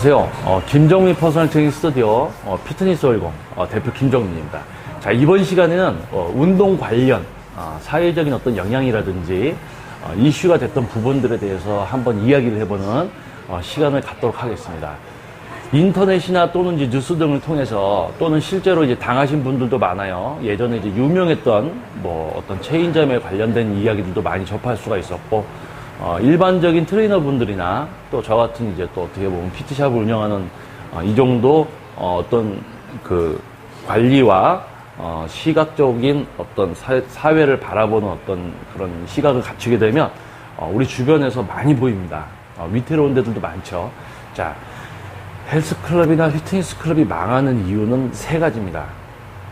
안녕하세요. 김정민 퍼스널 트레이닝 스튜디오 피트니스 월공 대표 김정민입니다. 자, 이번 시간에는 운동 관련 사회적인 어떤 영향이라든지 이슈가 됐던 부분들에 대해서 한번 이야기를 해보는 시간을 갖도록 하겠습니다. 인터넷이나 또는 이제 뉴스 등을 통해서 또는 실제로 이제 당하신 분들도 많아요. 예전에 이제 유명했던 어떤 체인점에 관련된 이야기들도 많이 접할 수가 있었고, 일반적인 트레이너 분들이나 또 저 같은 이제 또 어떻게 보면 PT샵을 운영하는 이 정도 어떤 그 관리와 시각적인 어떤 사회를 바라보는 어떤 그런 시각을 갖추게 되면 우리 주변에서 많이 보입니다. 위태로운 데들도 많죠. 자, 헬스클럽이나 피트니스 클럽이 망하는 이유는 세 가지입니다.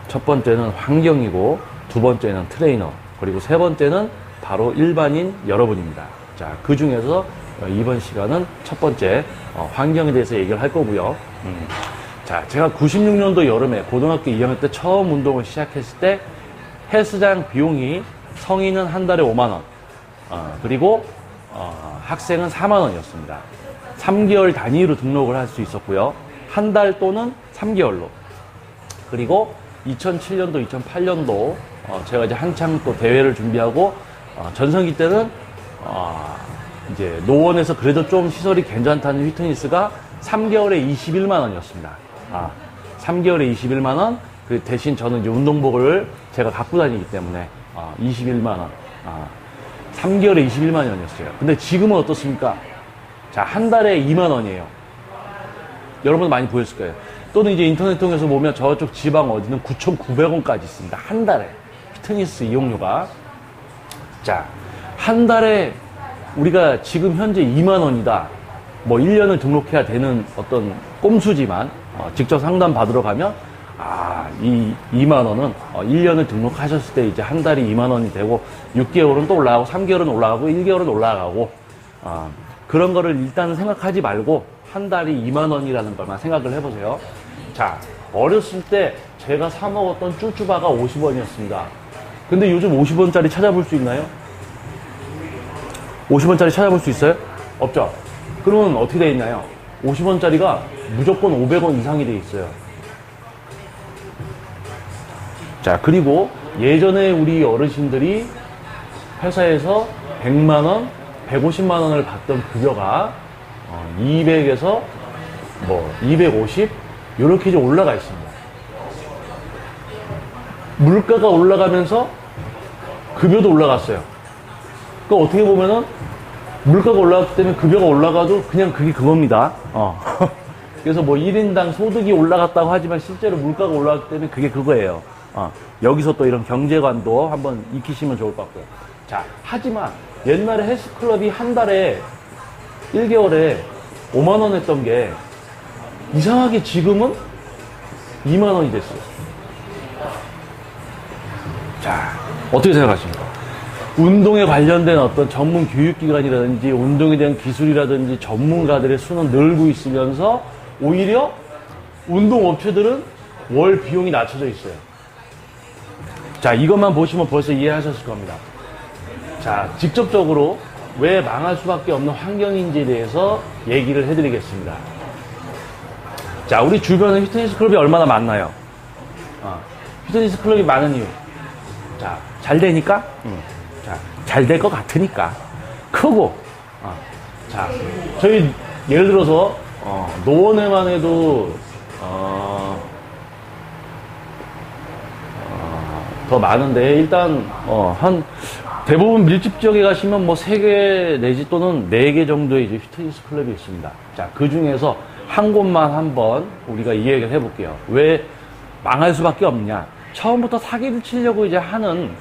첫 번째는 환경이고, 두 번째는 트레이너, 그리고 세 번째는 바로 일반인 여러분입니다. 자, 그 중에서 이번 시간은 첫 번째 환경에 대해서 얘기를 할 거고요. 자, 제가 96년도 여름에 고등학교 2학년 때 처음 운동을 시작했을 때 헬스장 비용이 성인은 한 달에 5만원, 그리고 학생은 4만원이었습니다. 3개월 단위로 등록을 할 수 있었고요. 한 달 또는 3개월로. 그리고 2007년도, 2008년도 제가 이제 한창 또 대회를 준비하고 전성기 때는 이제 노원에서 그래도 좀 시설이 괜찮다는 피트니스가 3개월에 21만 원이었습니다. 3개월에 21만 원. 그 대신 저는 이제 운동복을 제가 갖고 다니기 때문에 21만 원. 3개월에 21만 원이었어요. 근데 지금은 어떻습니까? 자, 한 달에 2만 원이에요. 여러분 많이 보였을 거예요. 또는 이제 인터넷 통해서 보면 저쪽 지방 어디는 9,900원까지 있습니다. 한 달에. 피트니스 이용료가. 자, 한 달에 우리가 지금 현재 2만 원이다. 1년을 등록해야 되는 어떤 꼼수지만, 직접 상담 받으러 가면, 이 2만 원은 1년을 등록하셨을 때 이제 한 달이 2만 원이 되고, 6개월은 또 올라가고, 3개월은 올라가고, 1개월은 올라가고, 그런 거를 일단은 생각하지 말고, 한 달이 2만 원이라는 것만 생각을 해보세요. 자, 어렸을 때 제가 사먹었던 쭈쭈바가 50원이었습니다. 근데 요즘 50원짜리 찾아볼 수 있나요? 50원짜리 찾아볼 수 있어요? 없죠? 그러면 어떻게 돼 있나요? 50원짜리가 무조건 500원 이상이 돼 있어요. 자, 그리고 예전에 우리 어르신들이 회사에서 100만원, 150만원을 받던 급여가 200에서 250 이렇게 좀 올라가 있습니다. 물가가 올라가면서 급여도 올라갔어요. 그러니까 어떻게 보면은 물가가 올라갔기 때문에 급여가 올라가도 그냥 그게 그겁니다. 그래서 1인당 소득이 올라갔다고 하지만 실제로 물가가 올라갔기 때문에 그게 그거예요. 여기서 또 이런 경제관도 한번 익히시면 좋을 것 같고요. 자, 하지만 옛날에 헬스클럽이 한 달에 1개월에 5만 원 했던 게 이상하게 지금은 2만 원이 됐어요. 자, 어떻게 생각하십니까? 운동에 관련된 어떤 전문 교육기관이라든지 운동에 대한 기술이라든지 전문가들의 수는 늘고 있으면서 오히려 운동업체들은 월 비용이 낮춰져 있어요. 자, 이것만 보시면 벌써 이해하셨을 겁니다. 자, 직접적으로 왜 망할 수밖에 없는 환경인지에 대해서 얘기를 해드리겠습니다. 자, 우리 주변에 피트니스 클럽이 얼마나 많나요? 피트니스 클럽이 많은 이유. 자, 잘 되니까? 자, 잘 될 것 같으니까. 크고. 자, 저희 예를 들어서 노원에만 해도 더 많은데 일단 한 대부분 밀집 지역에 가시면 3개 내지 또는 4개 정도의 이제 피트니스 클럽이 있습니다. 자, 그 중에서 한 곳만 한번 우리가 이 얘기를 해볼게요. 왜 망할 수밖에 없냐? 처음부터 사기를 치려고 이제 하는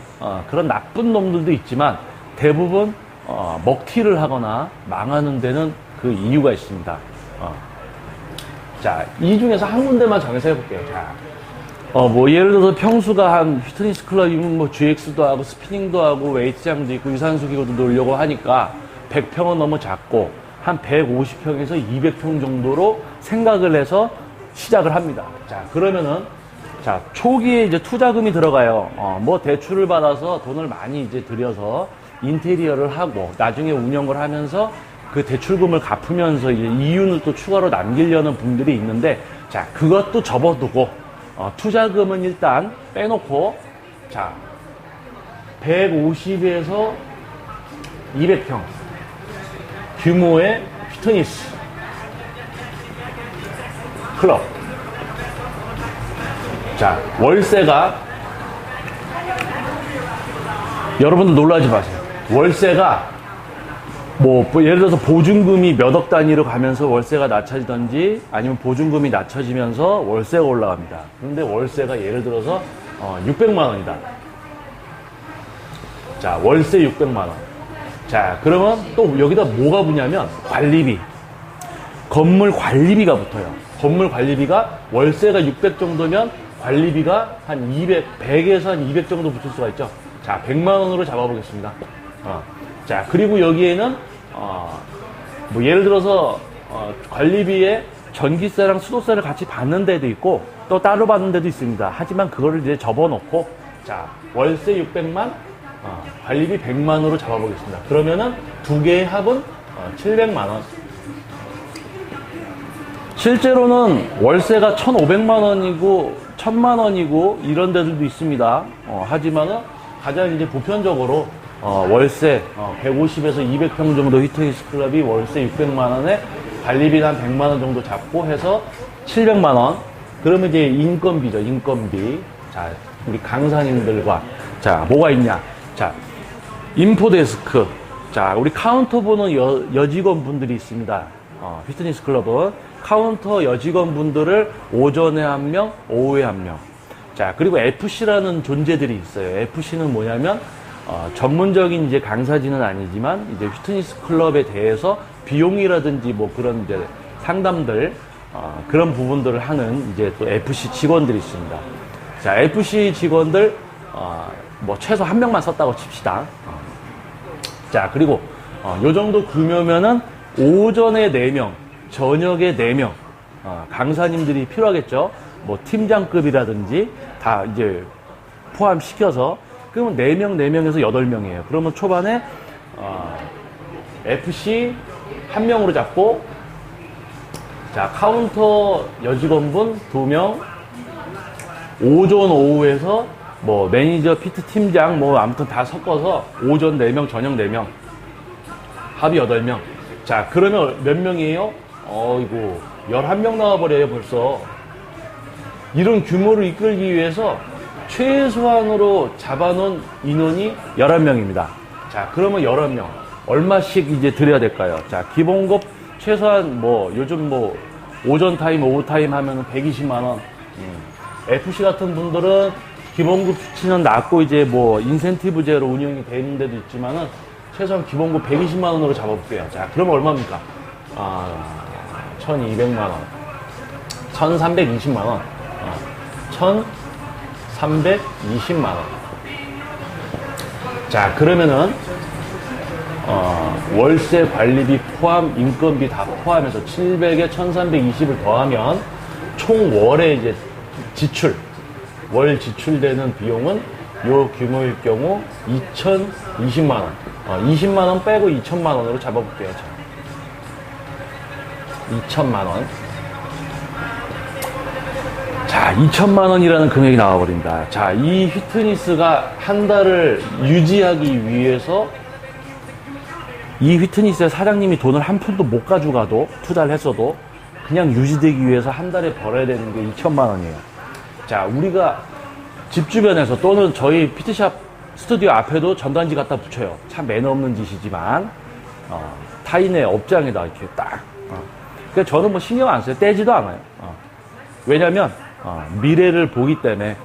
그런 나쁜 놈들도 있지만 대부분 먹튀를 하거나 망하는 데는 그 이유가 있습니다. 자, 이 중에서 한 군데만 정해서 해볼게요. 자, 예를 들어서 평수가 한 피트니스 클럽이면 GX도 하고 스피닝도 하고 웨이트장도 있고 유산소기구도 놀려고 하니까 100평은 너무 작고 한 150평에서 200평 정도로 생각을 해서 시작을 합니다. 자, 그러면은 자, 초기에 이제 투자금이 들어가요. 대출을 받아서 돈을 많이 이제 들여서 인테리어를 하고 나중에 운영을 하면서 그 대출금을 갚으면서 이제 이윤을 또 추가로 남기려는 분들이 있는데, 자, 그것도 접어두고, 투자금은 일단 빼놓고, 자, 150에서 200평 규모의 피트니스 클럽. 자, 월세가, 여러분들 놀라지 마세요. 월세가 뭐 예를 들어서 보증금이 몇 억 단위로 가면서 월세가 낮춰지든지, 아니면 보증금이 낮춰지면서 월세가 올라갑니다. 그런데 월세가 예를 들어서 600만 원이다. 자, 월세 600만 원. 자, 그러면 또 여기다 뭐가 붙냐면 관리비, 건물 관리비가 붙어요. 건물 관리비가 월세가 600 정도면 관리비가 한 200, 100에서 한 200 정도 붙을 수가 있죠. 자, 100만 원으로 잡아보겠습니다. 자, 그리고 여기에는 뭐 예를 들어서 관리비에 전기세랑 수도세를 같이 받는 데도 있고 또 따로 받는 데도 있습니다. 하지만 그거를 이제 접어놓고, 자, 월세 600만, 관리비 100만으로 잡아보겠습니다. 그러면은 두 개의 합은 700만 원. 실제로는 월세가 1,500만 원이고 1,000만 원이고 이런 데들도 있습니다. 하지만은 가장 이제 보편적으로 월세 150에서 200평 정도 휘트니스 클럽이 월세 600만 원에 관리비 한 100만 원 정도 잡고 해서 700만 원. 그러면 이제 인건비죠, 인건비. 자, 우리 강사님들과, 자, 뭐가 있냐? 자, 인포데스크. 자, 우리 카운터 보는 여직원 분들이 있습니다. 피트니스 클럽은 카운터 여직원 분들을 오전에 한 명, 오후에 한 명. 자, 그리고 FC라는 존재들이 있어요. FC는 뭐냐면, 전문적인 이제 강사진은 아니지만, 이제 피트니스 클럽에 대해서 비용이라든지 뭐 그런 이제 상담들, 그런 부분들을 하는 이제 또 FC 직원들이 있습니다. 자, FC 직원들, 뭐 최소 한 명만 썼다고 칩시다. 자, 그리고 요 정도 규모면은 오전에 4명, 저녁에 4명, 강사님들이 필요하겠죠. 뭐 팀장급이라든지 다 이제 포함시켜서, 그러면 4명에서 8명이에요. 그러면 초반에 FC 1명으로 잡고, 자, 카운터 여직원분 2명, 오전 오후에서 뭐 매니저, PT 팀장 뭐 아무튼 다 섞어서 오전 4명, 저녁 4명, 합이 8명. 자, 그러면 몇 명이에요? 이거 11명 나와버려요, 벌써. 이런 규모를 이끌기 위해서 최소한으로 잡아놓은 인원이 11명입니다. 자, 그러면 11명. 얼마씩 이제 드려야 될까요? 자, 기본급 최소한 뭐 요즘 뭐 오전 타임, 오후 타임 하면은 120만원. FC 같은 분들은 기본급 수치는 낮고 이제 뭐 인센티브제로 운영이 되는 데도 있지만은 최소한 기본급 120만원으로 잡아볼게요. 자, 그러면 얼마입니까? 1200만원. 1320만원. 1320만원. 자, 그러면은, 월세 관리비 포함, 인건비 다 포함해서 700에 1320을 더하면 총 월에 이제 지출, 월 지출되는 비용은 요 규모일 경우 2020만원. 20만원 빼고 2천만원으로 잡아볼게요. 자, 2천만원. 자, 2천만원이라는 금액이 나와버린다. 자, 이 휘트니스가 한 달을 유지하기 위해서 이 휘트니스의 사장님이 돈을 한 푼도 못 가져가도, 투자를 했어도 그냥 유지되기 위해서 한 달에 벌어야 되는 게 2천만원이에요. 자, 우리가 집 주변에서 또는 저희 피트샵 스튜디오 앞에도 전단지 갖다 붙여요. 참 매너 없는 짓이지만, 타인의 업장에다 이렇게 딱. 그러니까 저는 뭐 신경 안 써요. 떼지도 않아요. 왜냐면, 미래를 보기 때문에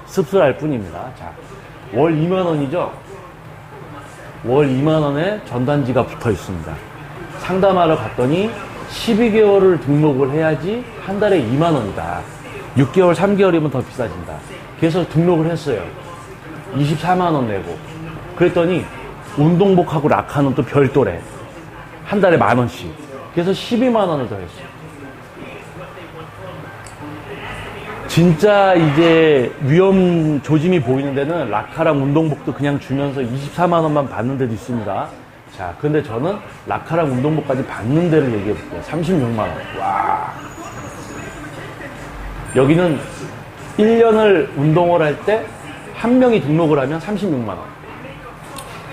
씁쓸할 뿐입니다. 자, 월 2만원이죠? 월 2만원에 전단지가 붙어 있습니다. 상담하러 갔더니 12개월을 등록을 해야지 한 달에 2만원이다. 6개월, 3개월이면 더 비싸진다. 그래서 등록을 했어요. 24만원 내고. 그랬더니 운동복하고 락하는 또 별도래. 한 달에 10,000원씩. 그래서 12만원을 더 했어요. 진짜 이제 위험 조짐이 보이는 데는 라카랑 운동복도 그냥 주면서 24만원만 받는 데도 있습니다. 자, 근데 저는 라카랑 운동복까지 받는 데를 얘기해 볼게요. 36만 원. 와. 여기는 1년을 운동을 할 때 한 명이 등록을 하면 36만 원.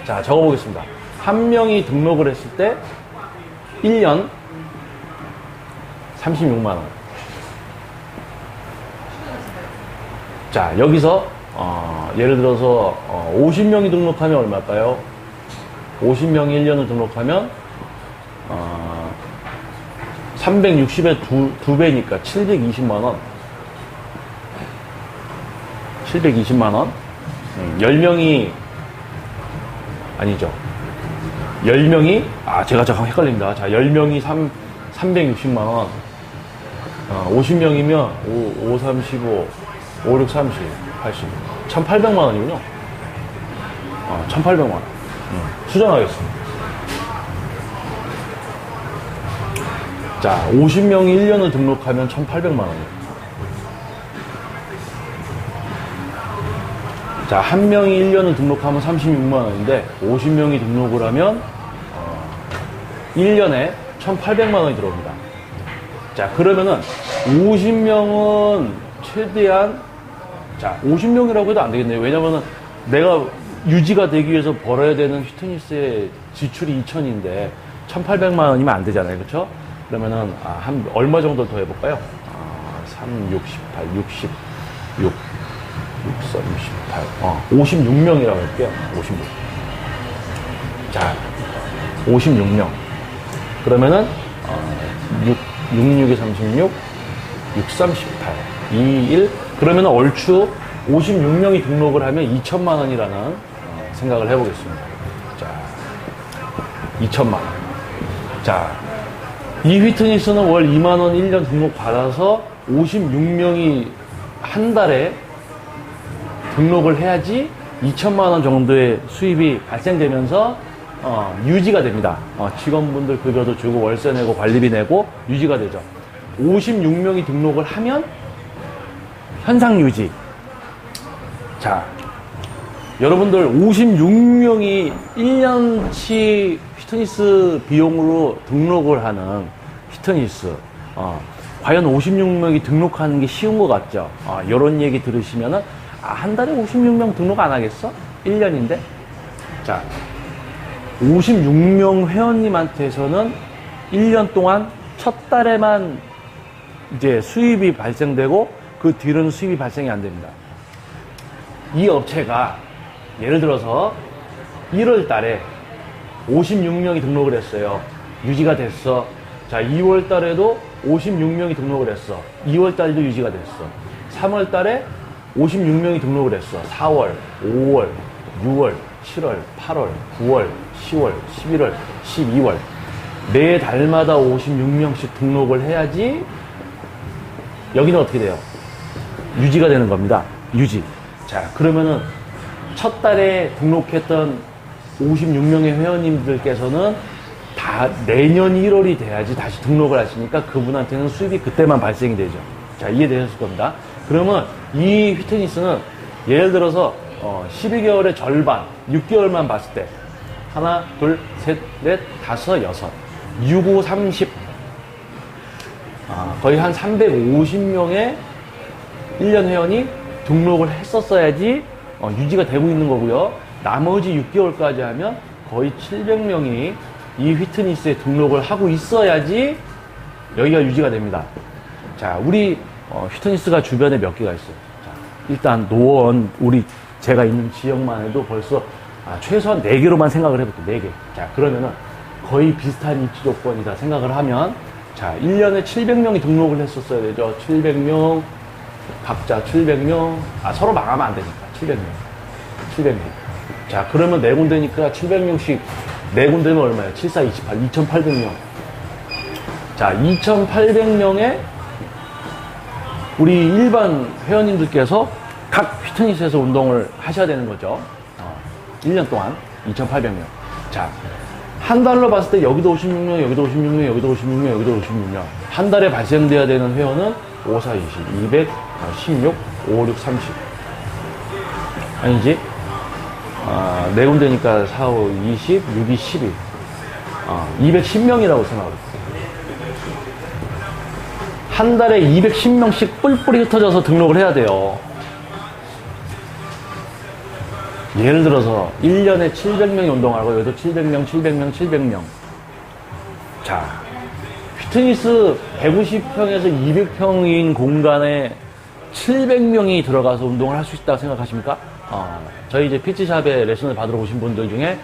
자, 적어보겠습니다. 한 명이 등록을 했을 때 1년 36만 원. 자, 여기서 예를 들어서 50명이 등록하면 얼마일까요? 50명이 1년을 등록하면 360에 두 배니까 720만 원. 720만 원. 10명이 아니죠. 10명이 제가 잠깐 헷갈립니다. 자, 10명이 360만 원. 50명이면 5, 35, 5, 6, 30, 80. 1,800만 원이군요. 1,800만 원. 수정하겠습니다. 자, 50명이 1년을 등록하면 1,800만 원이에요. 자, 한 명이 1년을 등록하면 36만 원인데 50명이 등록을 하면 1년에 1,800만 원이 들어옵니다. 자, 그러면은 50명은 최대한 50명이라고 해도 안 되겠네요. 왜냐면은 내가 유지가 되기 위해서 벌어야 되는 피트니스의 지출이 2,000인데 1,800만 원이면 안 되잖아요. 그렇죠? 그러면은 한 얼마 정도 더 해볼까요? 3, 6, 18, 66 6, 38, 56명이라고 할게요. 56. 자, 56명. 그러면은, 6, 6에 36, 6, 38, 2, 1. 그러면은 얼추 56명이 등록을 하면 2천만 원이라는 생각을 해보겠습니다. 자, 2천만 원. 자, 이 휘트니스는 월 2만 원 1년 등록 받아서 56명이 한 달에 등록을 해야지 2천만 원 정도의 수입이 발생되면서 유지가 됩니다. 직원분들 급여도 주고 월세 내고 관리비 내고 유지가 되죠. 56명이 등록을 하면 현상 유지. 자, 여러분들 56명이 1년치 피트니스 비용으로 등록을 하는 피트니스 과연 56명이 등록하는 게 쉬운 것 같죠? 이런 얘기 들으시면은 한 달에 56명 등록 안 하겠어? 1년인데? 자, 56명 회원님한테서는 1년 동안 첫 달에만 이제 수입이 발생되고 그 뒤로는 수입이 발생이 안 됩니다. 이 업체가 예를 들어서 1월 달에 56명이 등록을 했어요. 유지가 됐어. 자, 2월 달에도 56명이 등록을 했어. 2월 달도 유지가 됐어. 3월 달에 56명이 등록을 했어. 4월, 5월, 6월, 7월, 8월, 9월, 10월, 11월, 12월. 매 달마다 56명씩 등록을 해야지 여기는 어떻게 돼요? 유지가 되는 겁니다. 유지. 자, 그러면은 첫 달에 등록했던 56명의 회원님들께서는 다 내년 1월이 돼야지 다시 등록을 하시니까 그분한테는 수입이 그때만 발생이 되죠. 자, 이해되셨을 겁니다. 그러면 이 피트니스는 예를 들어서 12개월의 절반, 6개월만 봤을 때 하나, 둘, 셋, 넷, 다섯, 여섯, 6, 5, 30 거의 한 350명의 1년 회원이 등록을 했었어야지 유지가 되고 있는 거고요. 나머지 6개월까지 하면 거의 700명이 이 휘트니스에 등록을 하고 있어야지 여기가 유지가 됩니다. 자, 우리 휘트니스가 주변에 몇 개가 있어요. 자, 일단 노원, 제가 있는 지역만 해도 벌써 최소한 4개로만 생각을 해볼게요. 4개. 자, 그러면은 거의 비슷한 입지 조건이다 생각을 하면 자, 1년에 700명이 등록을 했었어야 되죠. 700명, 각자 700명. 서로 망하면 안 되니까. 700명. 700명. 자, 그러면 4군데니까 700명씩 4군데면 얼마예요? 7, 4, 28. 2,800명. 자, 2,800명의 우리 일반 회원님들께서 각 피트니스에서 운동을 하셔야 되는 거죠. 1년 동안 2,800명. 자, 한 달로 봤을 때 여기도 56명, 여기도 56명, 여기도 56명, 여기도 56명. 한 달에 발생돼야 되는 회원은 5, 4, 20, 200, 16, 5, 6, 30. 아니지? 4군데니까 4, 5, 20, 6, 2, 12. 210명이라고 생각하고 있어요. 한 달에 210명씩 뿔뿔이 흩어져서 등록을 해야 돼요. 예를 들어서 1년에 700명이 운동하고 여기도 700명, 700명, 700명. 자, 피트니스 150평에서 200평인 공간에 700명이 들어가서 운동을 할 수 있다고 생각하십니까? 저희 이제 PT샵에 레슨을 받으러 오신 분들 중에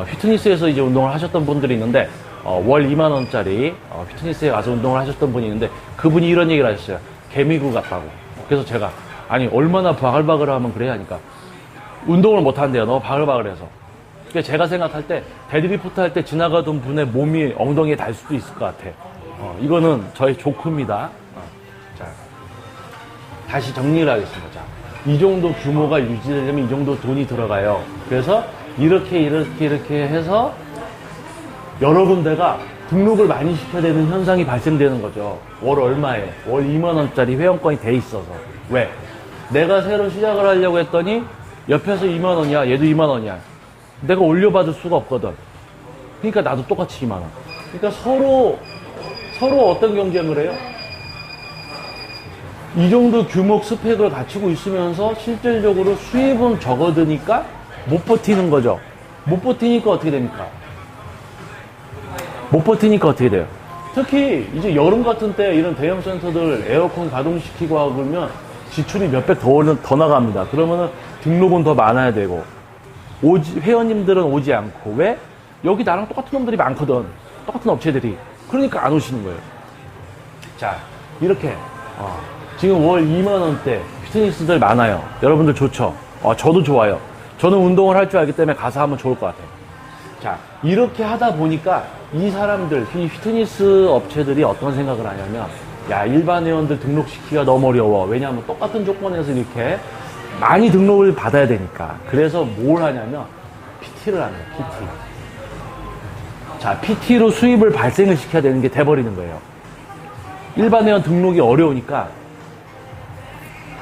피트니스에서 이제 운동을 하셨던 분들이 있는데 월 2만 원짜리 피트니스에 가서 운동을 하셨던 분이 있는데 그분이 이런 얘기를 하셨어요. 개미구 같다고. 그래서 제가 아니 얼마나 바글바글 하면 그래 하니까 운동을 못 한대요. 너무 바글바글해서. 그러니까 제가 생각할 때 데드리프트 할 때 지나가던 분의 몸이 엉덩이에 닿을 수도 있을 것 같아. 이거는 저의 조크입니다. 자, 다시 정리를 하겠습니다. 자, 이 정도 규모가 유지되려면 이 정도 돈이 들어가요. 그래서 이렇게 해서 여러 군데가 등록을 많이 시켜야 되는 현상이 발생되는 거죠. 월 얼마에? 월 2만 원짜리 회원권이 돼 있어서. 왜? 내가 새로 시작을 하려고 했더니 옆에서 2만 원이야. 얘도 2만 원이야. 내가 올려받을 수가 없거든. 그러니까 나도 똑같이 2만 원. 그러니까 서로 어떤 경쟁을 해요? 이 정도 규모 스펙을 갖추고 있으면서 실질적으로 수입은 적어드니까 못 버티는 거죠. 못 버티니까 어떻게 됩니까? 못 버티니까 어떻게 돼요? 특히 이제 여름 같은 때 이런 대형 센터들 에어컨 가동시키고 하고 그러면 지출이 몇백 더 나갑니다. 그러면은 등록은 더 많아야 되고 회원님들은 오지 않고 왜? 여기 나랑 똑같은 놈들이 많거든. 똑같은 업체들이. 그러니까 안 오시는 거예요. 자, 이렇게 지금 월 2만 원대 피트니스들 많아요. 여러분들 좋죠? 저도 좋아요. 저는 운동을 할 줄 알기 때문에 가서 하면 좋을 것 같아요. 자, 이렇게 하다 보니까 이 사람들, 이 피트니스 업체들이 어떤 생각을 하냐면 야, 일반 회원들 등록시키기가 너무 어려워. 왜냐하면 똑같은 조건에서 이렇게 많이 등록을 받아야 되니까. 그래서 뭘 하냐면 PT를 하는 거예요. PT. 자, PT로 수입을 발생을 시켜야 되는 게 돼버리는 거예요. 일반 회원 등록이 어려우니까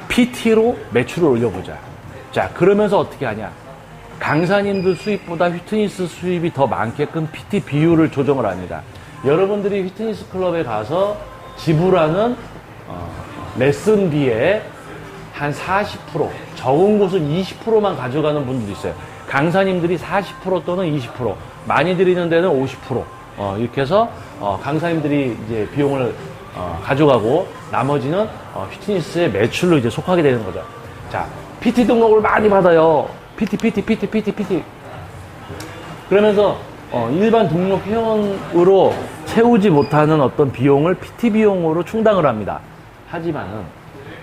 PT로 매출을 올려보자. 자, 그러면서 어떻게 하냐. 강사님들 수입보다 피트니스 수입이 더 많게끔 PT 비율을 조정을 합니다. 여러분들이 피트니스 클럽에 가서 지불하는 레슨비에 한 40%, 적은 곳은 20%만 가져가는 분들도 있어요. 강사님들이 40% 또는 20%, 많이 드리는 데는 50%, 이렇게 해서 강사님들이 이제 비용을 가져가고 나머지는 피트니스의 매출로 이제 속하게 되는 거죠. 자, PT 등록을 많이 받아요. PT. 그러면서 일반 등록 회원으로 채우지 못하는 어떤 비용을 PT 비용으로 충당을 합니다. 하지만은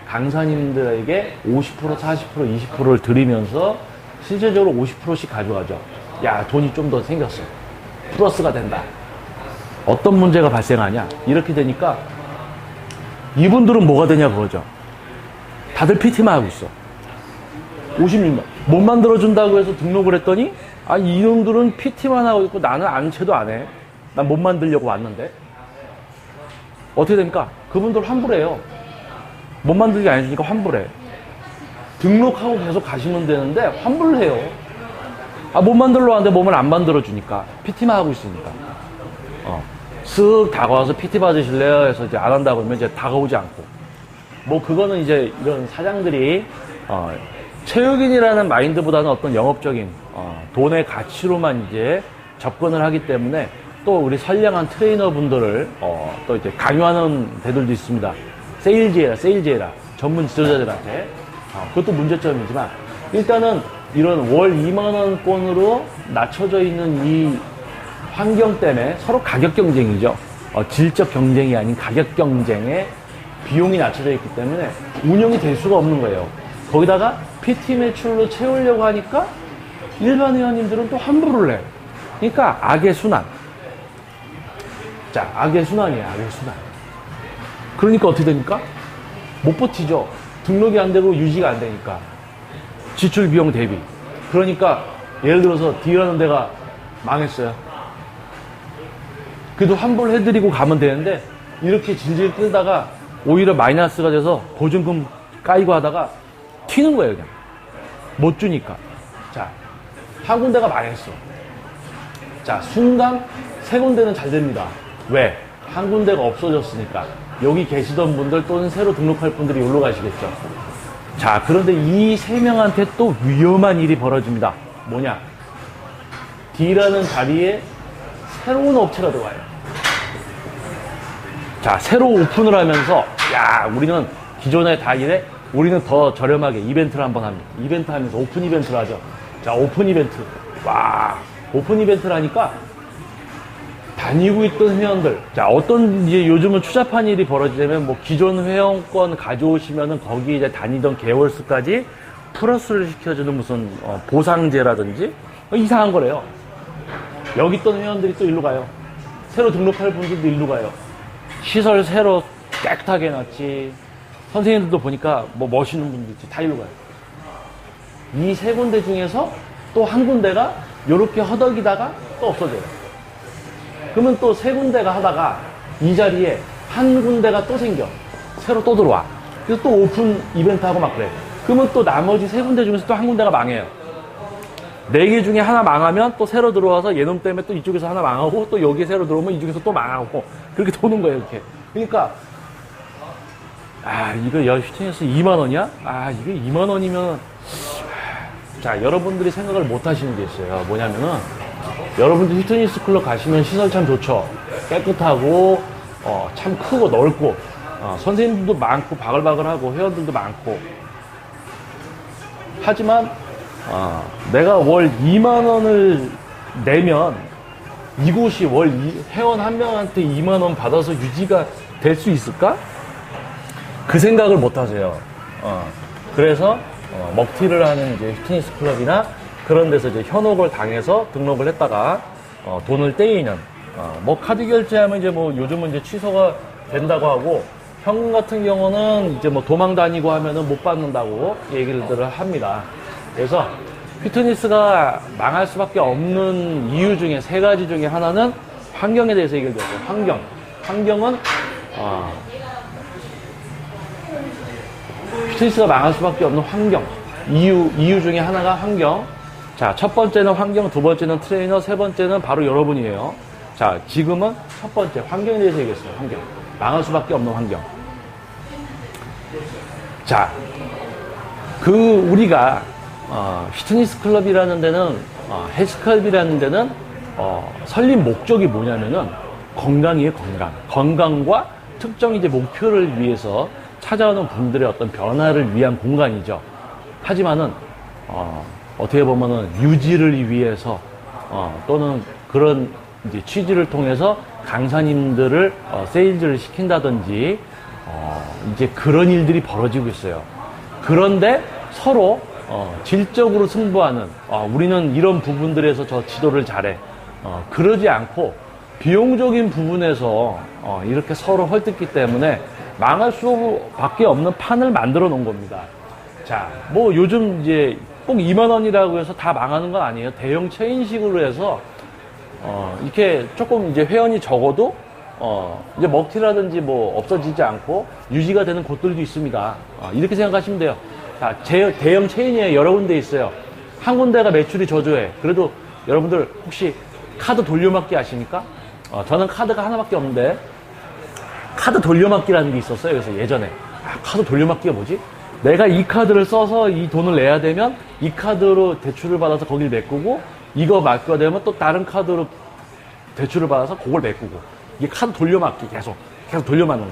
강사님들에게 50%, 40%, 20%를 드리면서 실제적으로 50%씩 가져가죠. 야, 돈이 좀 더 생겼어. 플러스가 된다. 어떤 문제가 발생하냐? 이렇게 되니까 이분들은 뭐가 되냐 그거죠. 다들 PT만 하고 있어. 56만. 못 만들어준다고 해서 등록을 했더니 이놈들은 PT만 하고 있고 나는 아는 채도 안 해. 난 못 만들려고 왔는데. 어떻게 됩니까? 그분들 환불해요. 못 만들게 안 해주니까 환불해. 등록하고 계속 가시면 되는데 환불을 해요. 못 만들러 왔는데 몸을 안 만들어주니까. PT만 하고 있으니까. 쓱 다가와서 PT 받으실래요? 해서 이제 안 한다고 하면 이제 다가오지 않고. 뭐 그거는 이제 이런 사장들이 체육인이라는 마인드보다는 어떤 영업적인 돈의 가치로만 이제 접근을 하기 때문에 또 우리 선량한 트레이너 분들을 또 이제 강요하는 데들도 있습니다. 세일즈해라. 전문 지도자들한테. 그것도 문제점이지만 일단은 이런 월 2만원권으로 낮춰져 있는 이 환경 때문에 서로 가격 경쟁이죠. 질적 경쟁이 아닌 가격 경쟁에 비용이 낮춰져 있기 때문에 운영이 될 수가 없는 거예요. 거기다가 PT 매출로 채우려고 하니까 일반 회원님들은 또 환불을 해. 그러니까 악의 순환. 자, 악의 순환이에요. 악의 순환. 그러니까 어떻게 됩니까? 못 버티죠. 등록이 안 되고 유지가 안 되니까. 지출 비용 대비. 그러니까 예를 들어서 D라는 데가 망했어요. 그래도 환불해드리고 가면 되는데 이렇게 질질 끌다가 오히려 마이너스가 돼서 보증금 까이고 하다가 튀는 거예요. 그냥 못 주니까. 자, 한 군데가 망했어. 자, 순간 세 군데는 잘 됩니다. 왜? 한 군데가 없어졌으니까. 여기 계시던 분들 또는 새로 등록할 분들이 여기로 가시겠죠. 자, 그런데 이 세 명한테 또 위험한 일이 벌어집니다. 뭐냐? D라는 자리에 새로운 업체가 들어와요. 자, 새로 오픈을 하면서, 야, 우리는 기존에 다 이래? 우리는 더 저렴하게 이벤트를 한번 합니다. 이벤트 하면서 오픈 이벤트를 하죠. 자, 오픈 이벤트. 와, 오픈 이벤트를 하니까 다니고 있던 회원들. 자, 어떤 이제 요즘은 추잡한 일이 벌어지냐면 뭐 기존 회원권 가져오시면은 거기 이제 다니던 개월수까지 플러스를 시켜주는 무슨 보상제라든지 이상한 거래요. 여기 있던 회원들이 또 일로 가요. 새로 등록할 분들도 일로 가요. 시설 새로 깨끗하게 해놨지. 선생님들도 보니까 뭐 멋있는 분들 있지. 다 일로 가요. 이 세 군데 중에서 또 한 군데가 요렇게 허덕이다가 또 없어져요. 그러면 또 세 군데가 하다가 이 자리에 한 군데가 또 생겨. 새로 또 들어와. 그래서 또 오픈 이벤트 하고 막 그래. 그러면 또 나머지 세 군데 중에서 또 한 군데가 망해요. 네 개 중에 하나 망하면 또 새로 들어와서 얘놈 때문에 또 이쪽에서 하나 망하고 또 여기 새로 들어오면 이쪽에서 또 망하고 그렇게 도는 거예요, 이렇게. 그러니까 이거 휘트니스 2만 원이야? 이거 2만 원이면 자, 여러분들이 생각을 못 하시는 게 있어요. 뭐냐면은 여러분들 휘트니스 클럽 가시면 시설 참 좋죠. 깨끗하고 참 크고 넓고 선생님들도 많고 바글바글하고 회원들도 많고 하지만 내가 월 2만 원을 내면 이곳이 월 회원 한 명한테 2만 원 받아서 유지가 될 수 있을까? 그 생각을 못 하세요. 그래서 먹튀를 하는 이제 휘트니스 클럽이나 그런 데서 이제 현혹을 당해서 등록을 했다가 돈을 떼이는 뭐 카드 결제하면 이제 뭐 요즘은 이제 취소가 된다고 하고 현금 같은 경우는 이제 뭐 도망 다니고 하면은 못 받는다고 얘기를 합니다. 그래서 휘트니스가 망할 수밖에 없는 이유 중에 세 가지 중에 하나는 환경에 대해서 얘기를 드렸어요. 환경은 휘트니스가 망할 수밖에 없는 환경. 이유 중에 하나가 환경. 자, 첫 번째는 환경, 두 번째는 트레이너, 세 번째는 바로 여러분이에요. 자, 지금은 첫 번째 환경에 대해서 얘기했어요. 환경. 망할 수밖에 없는 환경. 자, 우리가 휘트니스 클럽이라는 데는 헬스클럽이라는 데는 설립 목적이 뭐냐면은 건강이에요. 건강과 특정 이제 목표를 위해서 찾아오는 분들의 어떤 변화를 위한 공간이죠. 하지만은 어떻게 보면은 유지를 위해서 또는 그런 이제 취지를 통해서 강사님들을 세일즈를 시킨다든지 이제 그런 일들이 벌어지고 있어요. 그런데 서로 질적으로 승부하는 우리는 이런 부분들에서 저 지도를 잘해 그러지 않고 비용적인 부분에서 이렇게 서로 헐뜯기 때문에 망할 수밖에 없는 판을 만들어 놓은 겁니다. 자, 뭐 요즘 이제 꼭 2만 원이라고 해서 다 망하는 건 아니에요. 대형 체인식으로 해서 이렇게 조금 이제 회원이 적어도 이제 먹튀라든지 뭐 없어지지 않고 유지가 되는 곳들도 있습니다. 이렇게 생각하시면 돼요. 자, 대형 체인이 여러 군데 있어요. 한 군데가 매출이 저조해. 그래도 여러분들 혹시 카드 돌려막기 아십니까? 저는 카드가 하나밖에 없는데 카드 돌려막기라는 게 있었어요. 그래서 예전에 카드 돌려막기가 뭐지? 내가 이 카드를 써서 이 돈을 내야 되면 이 카드로 대출을 받아서 거길 메꾸고 이거 맡겨야 되면 또 다른 카드로 대출을 받아서 그걸 메꾸고 이게 카드 돌려막기 계속 돌려맞는 거.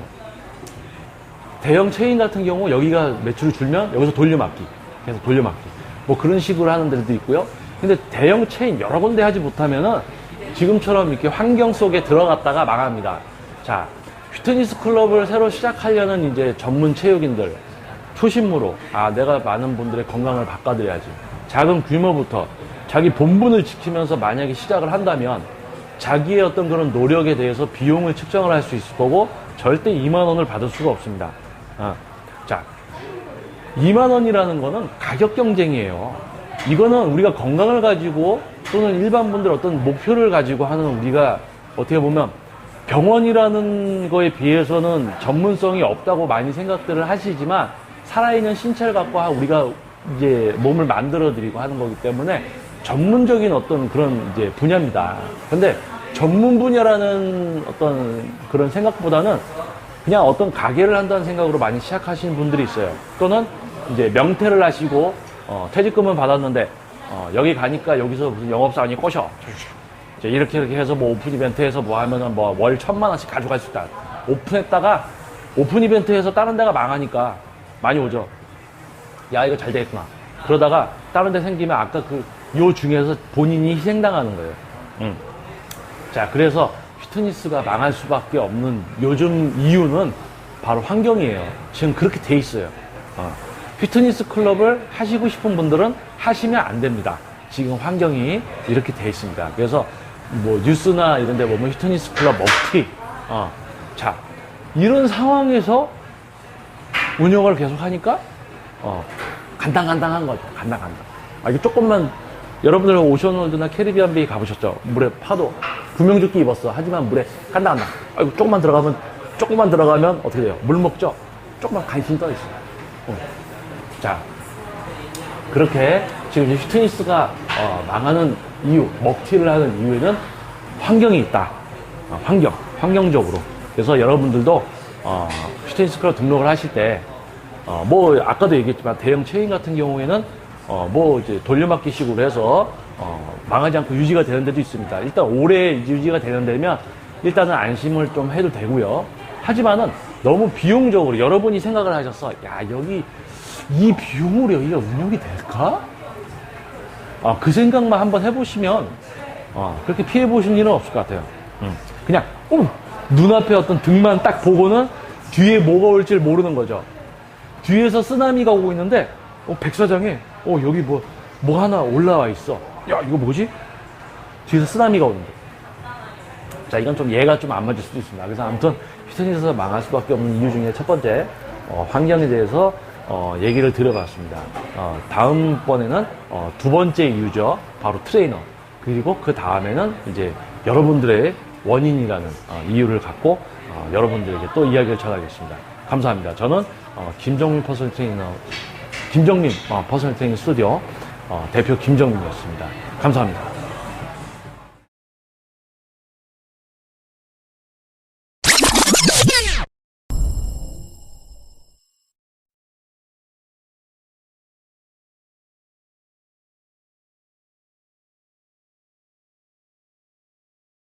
대형 체인 같은 경우 여기가 매출이 줄면 여기서 돌려막기 계속 돌려막기 뭐 그런 식으로 하는 데도 있고요. 근데 대형 체인 여러 군데 하지 못하면은 지금처럼 이렇게 환경 속에 들어갔다가 망합니다. 자, 휘트니스 클럽을 새로 시작하려는 이제 전문 체육인들 초심으로 내가 많은 분들의 건강을 바꿔드려야지. 작은 규모부터 자기 본분을 지키면서 만약에 시작을 한다면 자기의 어떤 그런 노력에 대해서 비용을 측정을 할 수 있을 거고 절대 2만 원을 받을 수가 없습니다. 자, 2만 원이라는 거는 가격 경쟁이에요. 이거는 우리가 건강을 가지고 또는 일반 분들 어떤 목표를 가지고 하는 우리가 어떻게 보면 병원이라는 거에 비해서는 전문성이 없다고 많이 생각들을 하시지만 살아있는 신체를 갖고 우리가 이제 몸을 만들어 드리고 하는 거기 때문에 전문적인 어떤 그런 이제 분야입니다. 근데 전문 분야라는 어떤 그런 생각보다는 그냥 어떤 가게를 한다는 생각으로 많이 시작하시는 분들이 있어요. 또는 이제 명퇴를 하시고 퇴직금은 받았는데 여기 가니까 여기서 무슨 영업사원이 꼬셔. 이제 이렇게 해서 뭐 오픈 이벤트에서 뭐 하면은 뭐 월 1,000만 원씩 가져갈 수 있다. 오픈했다가 오픈 이벤트에서 다른 데가 망하니까 많이 오죠. 야, 이거 잘 되겠구나. 그러다가 다른 데 생기면 아까 요 중에서 본인이 희생당하는 거예요. 자, 그래서 피트니스가 망할 수밖에 없는 요즘 이유는 바로 환경이에요. 지금 그렇게 돼 있어요. 피트니스 클럽을 하시고 싶은 분들은 하시면 안 됩니다. 지금 환경이 이렇게 돼 있습니다. 그래서 뭐 뉴스나 이런 데 보면 피트니스 클럽 먹튀. 자, 이런 상황에서 운영을 계속 하니까 간당간당한 거죠. 간당간당. 이게 조금만 여러분들 오션월드나 캐리비안 베이 가보셨죠? 물에 파도 구명조끼 입었어. 하지만 물에 간당간당. 아이고, 조금만 들어가면 어떻게 돼요? 물 먹죠? 조금만 간신히 떠 있어요. 자, 그렇게 지금 피트니스가 망하는 이유, 먹튀를 하는 이유에는 환경이 있다. 환경적으로. 그래서 여러분들도 피트니스 클럽 등록을 하실 때 뭐 아까도 얘기했지만 대형 체인 같은 경우에는 뭐 이제 돌려막기 식으로 해서 망하지 않고 유지가 되는 데도 있습니다. 일단 오래 유지가 되는 데면 일단은 안심을 좀 해도 되고요. 하지만은 너무 비용적으로 여러분이 생각을 하셔서 야, 여기 이 비용으로 여기가 운영이 될까? 그 생각만 한번 해보시면 그렇게 피해보신 일은 없을 것 같아요. 그냥 눈앞에 어떤 등만 딱 보고는 뒤에 뭐가 올지 모르는 거죠. 뒤에서 쓰나미가 오고 있는데 백사장에 여기 뭐 하나 올라와 있어. 야, 이거 뭐지? 뒤에서 쓰나미가 오는데. 자, 이건 좀 예가 좀 안 맞을 수도 있습니다. 그래서 아무튼 피트니스가 망할 수밖에 없는 이유 중에 첫 번째 환경에 대해서 얘기를 드려봤습니다. 다음번에는 두 번째 이유죠. 바로 트레이너. 그리고 그 다음에는 이제 여러분들의 원인이라는 이유를 갖고 여러분들에게 또 이야기를 전하겠습니다. 감사합니다. 저는 김정민 퍼스널 트레이너, 김정민 퍼스널 트레이닝 스튜디오 대표 김정민이었습니다. 감사합니다.